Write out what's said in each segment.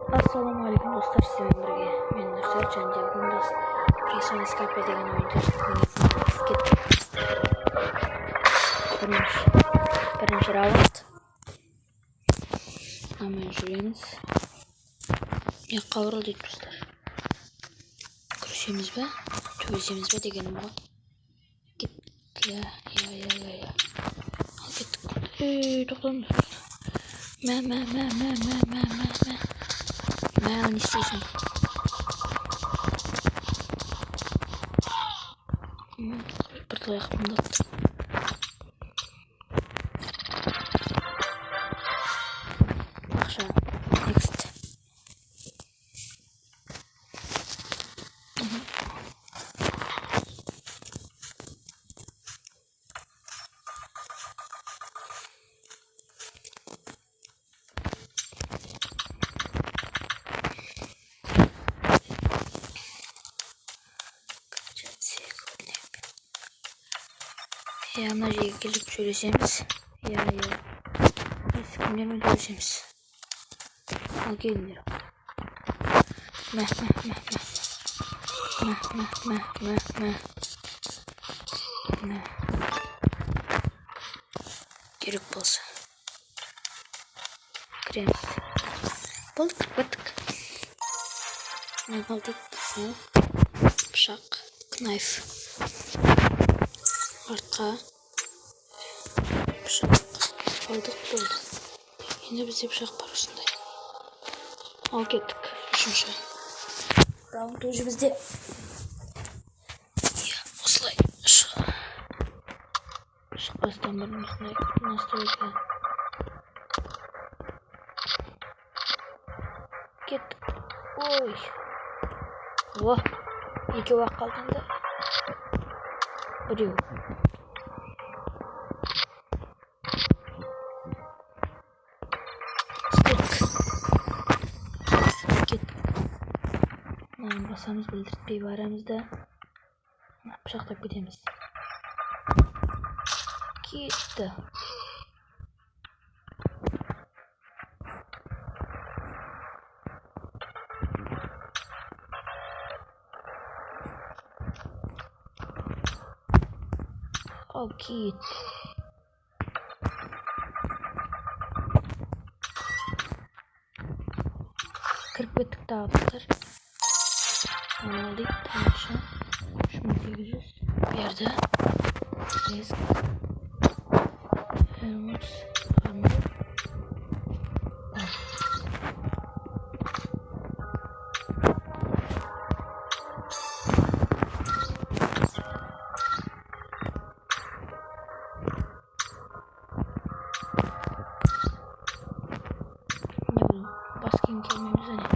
Assalamualaikum dostlar, sizlerle birге мен Нұрсәт және бүгін біз Prison Escape деген ойынды ойнайтынбыз. Кеттік. Бірінші раунд. Аман жүреміз. Яққа орал дейді достар. Күресеміз бе? Төбесеміз бе дегенім ғой. Кеттік. Я. Ал кеттік. Тоқтаңыз. Мә. Не істейсің? Бір талай қымдатты. Ақша. Next. Ya mына жерге келіп сөйлесеміз. Я. Біз кімдермен сөйлесеміз? Ал келіңдер. Мә. Керек болса. Кіреміз. Болдық. Не болды? Пышақ. Knife. Артқа. Пышақ. Алдық болды. Енді бізде пышақ бар осындай. Ал кеттік. Үшінші. Раунд уже бізде. Осылай. Шықпастан бұрын осындай настройка. Кеттік. Ой. Екеу-ақ қалдыңды. Біреу. Басамыз білдіртпей барамызда. Пышақтап кетеміз. Кетті. Ал кет. Кіріп кеттік тағыптар. Алдық тамаша. 3800 берді. Реск. Hermos. Баскен келмеміз әне.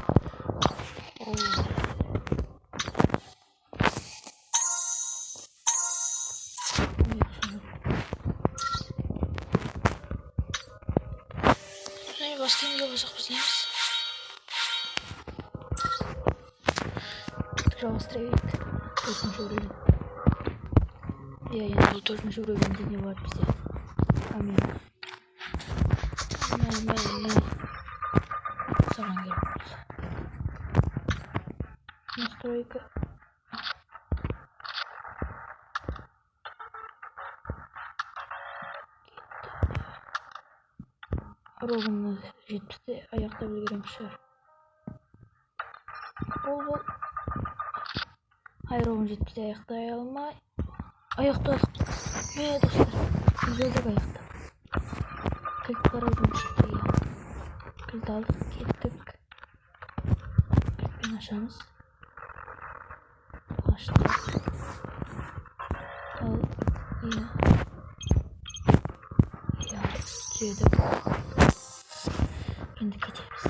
Баскен болсақ біз неміз. Жалғастыра берейік. 4-ші уровень. Енді бұл 4-ші уровеньде не бар бізде? Амин. Саған келіп болса. Настройка. Ровно 70-те аяқтап үлгерем шығар. Бол. Ровно 70-те аяқтай алмай. Аяқтадық. Достар. Үлгердік аяқтап. Кілт қараудың шықты. Кілт алдық, кеттік. Кілтпен ашамыз. Аштық. Ал. Жедік. Енді кетеміз.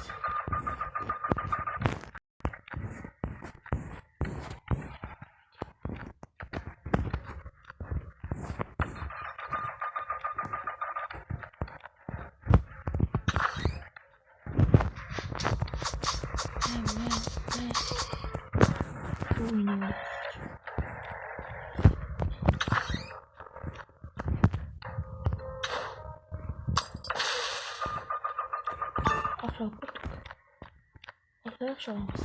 Tutarak çalamaz.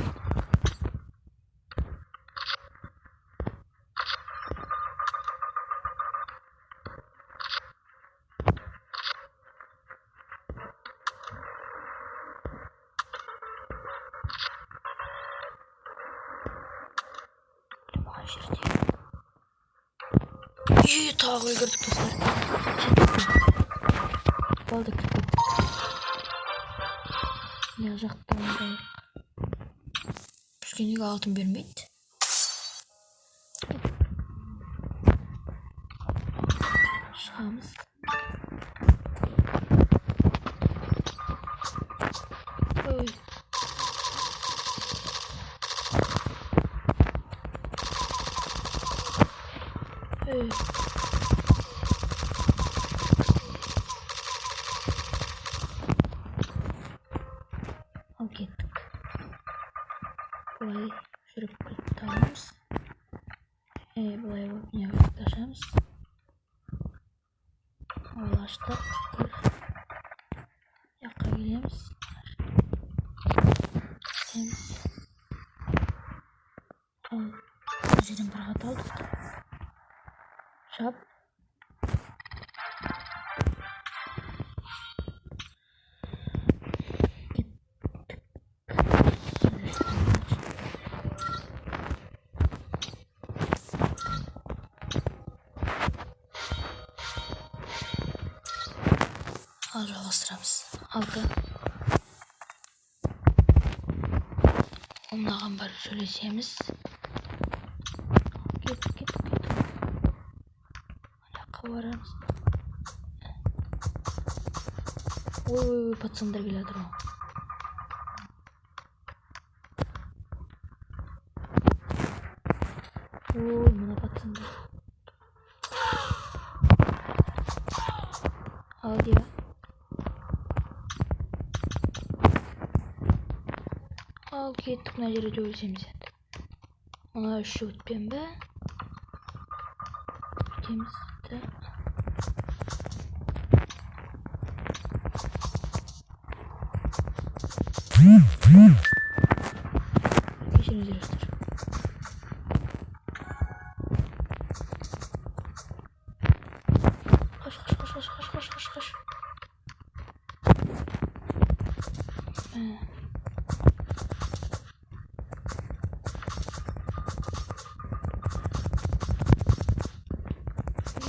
İyi tağıl gördük dostlar. Aldık. Ne yazacaktım orada? Püskünlük altın vermeydi. Şahımız. Oy. Oy. Al gittik. Burayı sürüp tutarız. Buraya yaklaşırız. Ulaştık. Yakın geliriz. Temiz. Al. Önceden bırak aldık. Şap. Al bastırırız. Aldı. Ondan bari söyleyeceğimiz. Git. Alaka vararız. Oy patsandır birader o. Oy buna patsandır. Al ya. Al gittik nerede öleceğim zaten. Ona şu pembe. Temizde. İşinizi göster. Koş.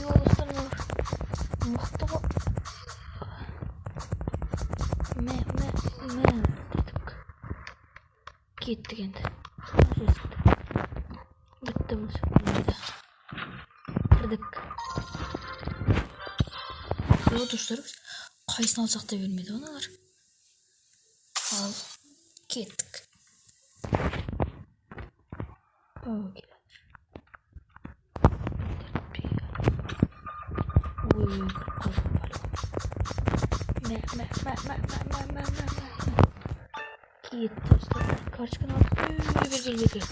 Yolsunuz. Muhtemel. Dedik. Gittik endi. Bitti bu şekilde. Kırdık. Yo dostlarımız. Kaysını alacak da bilmedi onlar. Al. Gittik. Okay. Oy. Git dostlar. Kaç gün aldık. Bir.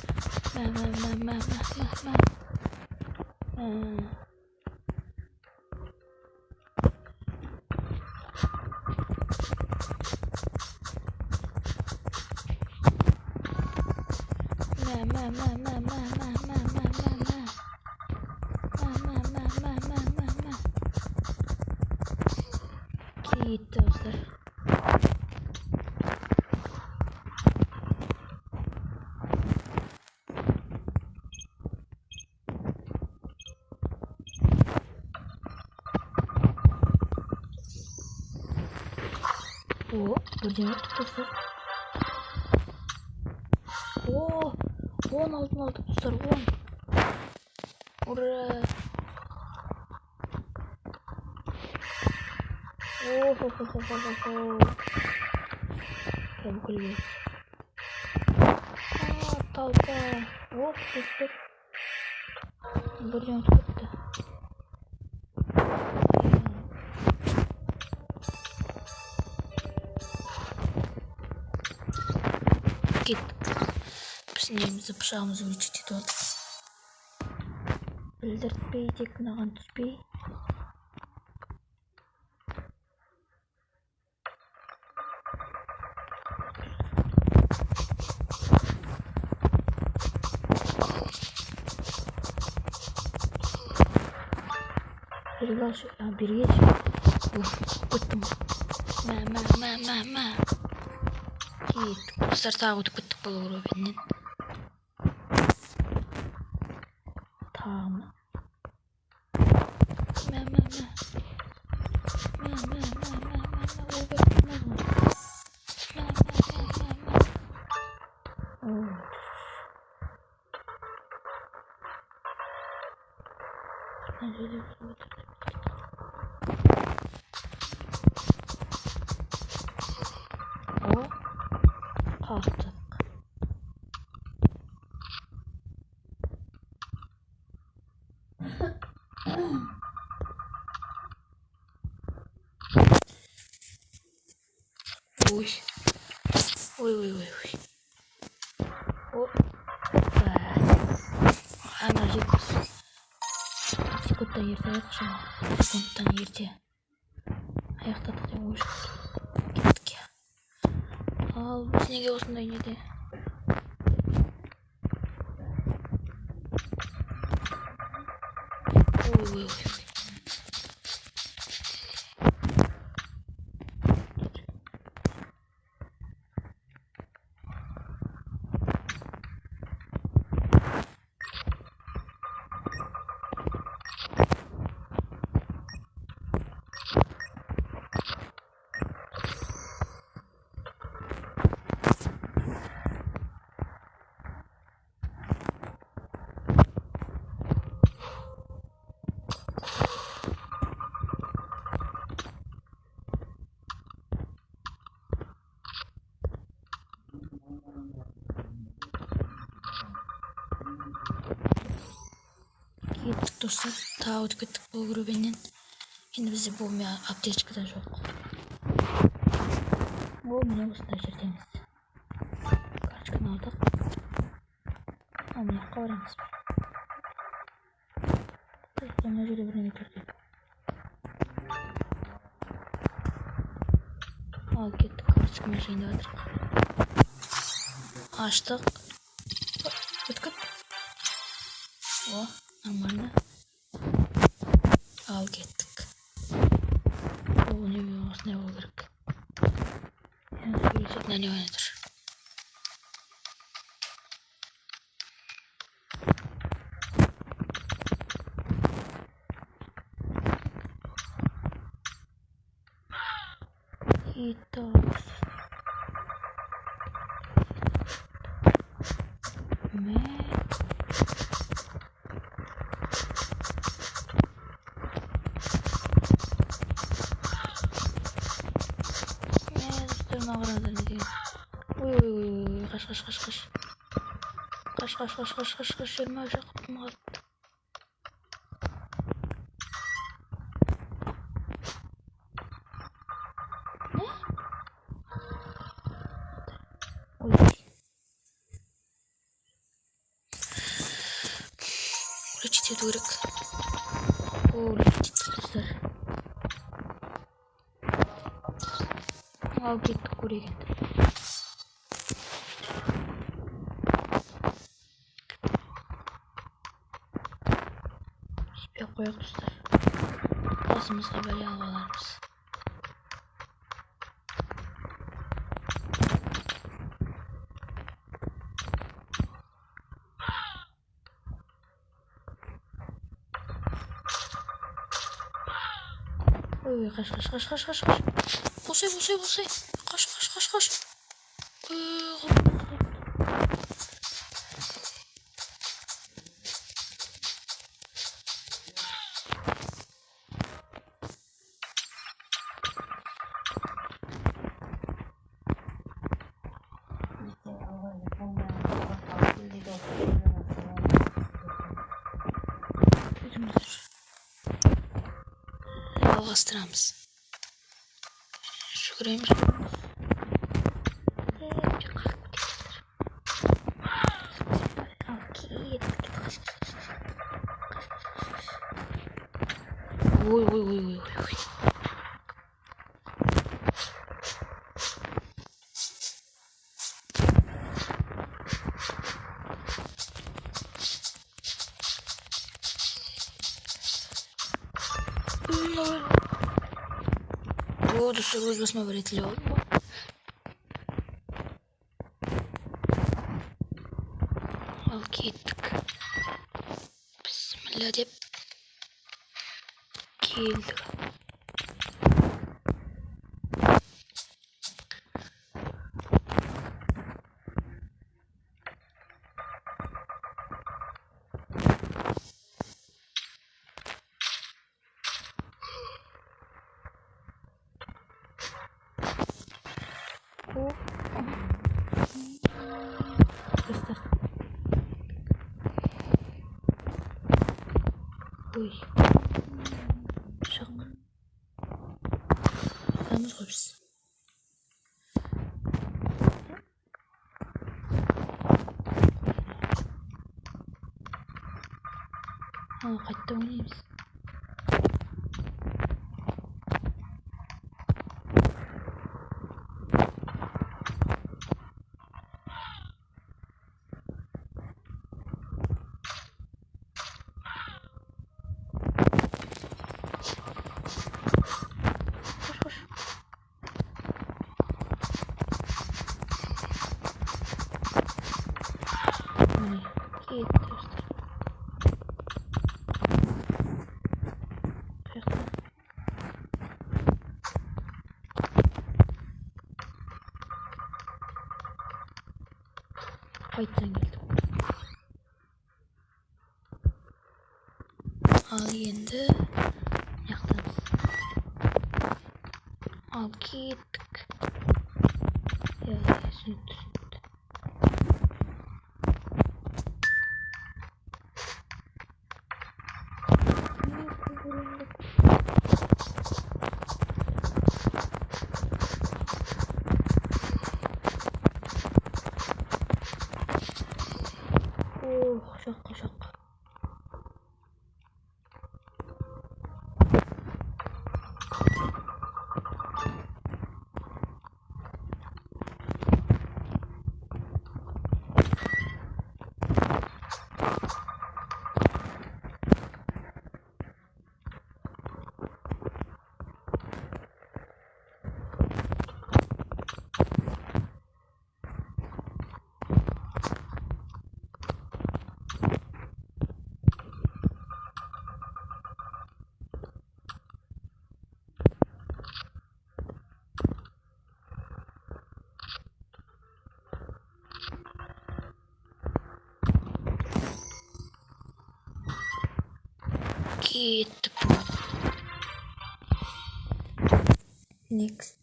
Git dostlar. Buradan yaptık dostlar. 10 altın aldık dostlar. 10. Oraya. Tabii kulübe. Talpa. Dostlar. Buradan tuttu. Git. Bizim elimize bıçağımızı vücut oldu. Bildirtmeyi tek nağın tutmayı. Перелазь, берегись. Кеттім. Мә. Кет. Достар тағы өтіп кеттік бұл уровеннен. Тағымы. Kalktık. Uy. Ana jekos. Sekunddan yerде ayaqшама. Sekunddan yerде. Аяқтадық деп ойыш. Кеттік я. Ал, біз неге осындай неде? Ой. Кеттік достар, тағы өтіп кеттік бұл уровеннен. Енді бізде бұл аптечка да жоқ. Ол міне осындай жердеміз. Карточканы алдық. Ал міне қабарамыз. Мына жерде бірдеңе тұр деп. Ал кеттік, карточканы жайында жатырық. Аштық. Өткіт. О, нормально. Ал кеттік. Ол немен осындай болу керек. Енді сөйлесек не ойнатыр. Итак. Ой, қаш, жерме жақыптым қалыпты. Ой. Лечить ету керек. О, лечить достар. Ал кеттік көреген. Қояқ достар. Басымызға бәле алғаларымыз. Ой, қаш. Босай. Қаш. Жалғастырамыз. Жүгіреміз. Ой. өз басыма бір рет іліп алдым ғой. Ал кеттік. Бісміллә деп келдік. Ой, шақ. Адамыз ғой біз. Қайтта ойнаймыз. Қайттан келдім. Ал енді яқтамыз. Ал кеттік. Түсінікті. Шақ. Кеттік. Next.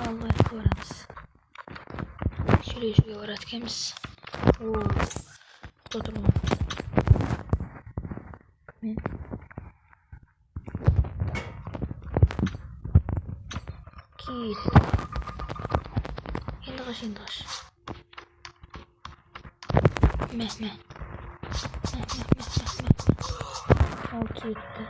Аллай барамыз. Сөйлесуге барады екенбіз. Отырмын. Мен. Кеттік. Енді қаш. Мә. Ал кетті.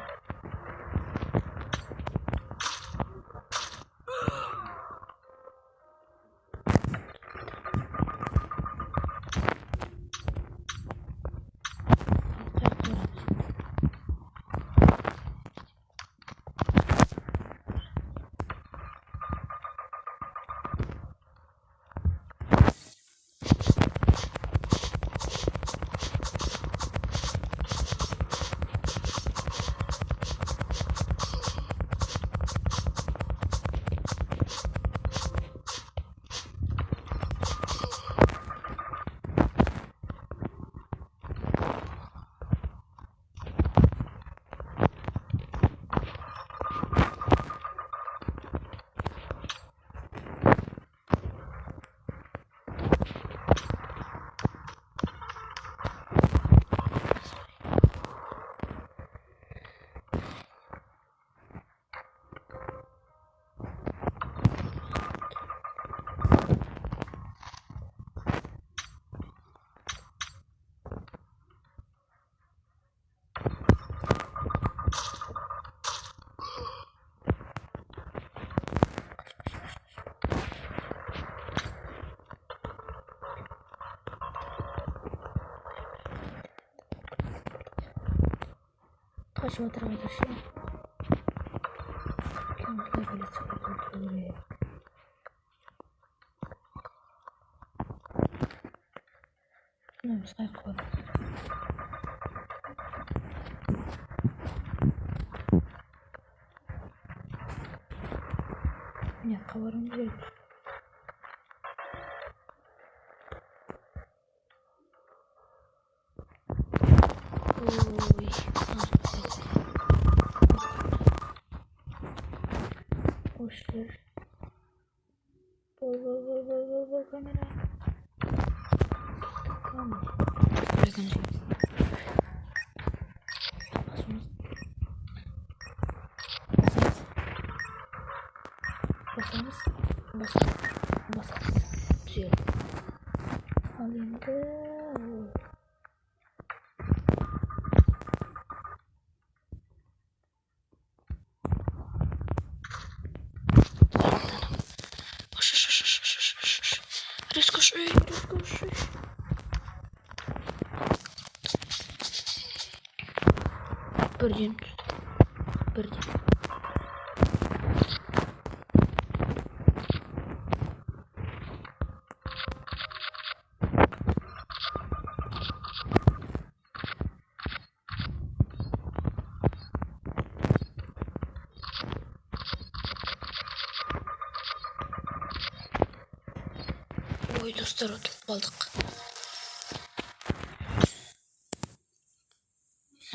Kaç metre var şimdi? Нет, коварный зверь. Ой, ушли. Камера. Басамыз. Түзел. Ал енді. Расскажи. Бірден. Ой, достар, ұтып қалдық.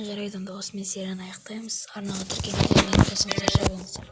Жарайды, осымен серияны аяқтаймыз. Арнаға тіркеліңіздер, жасыңыздар, жай болыңыздар.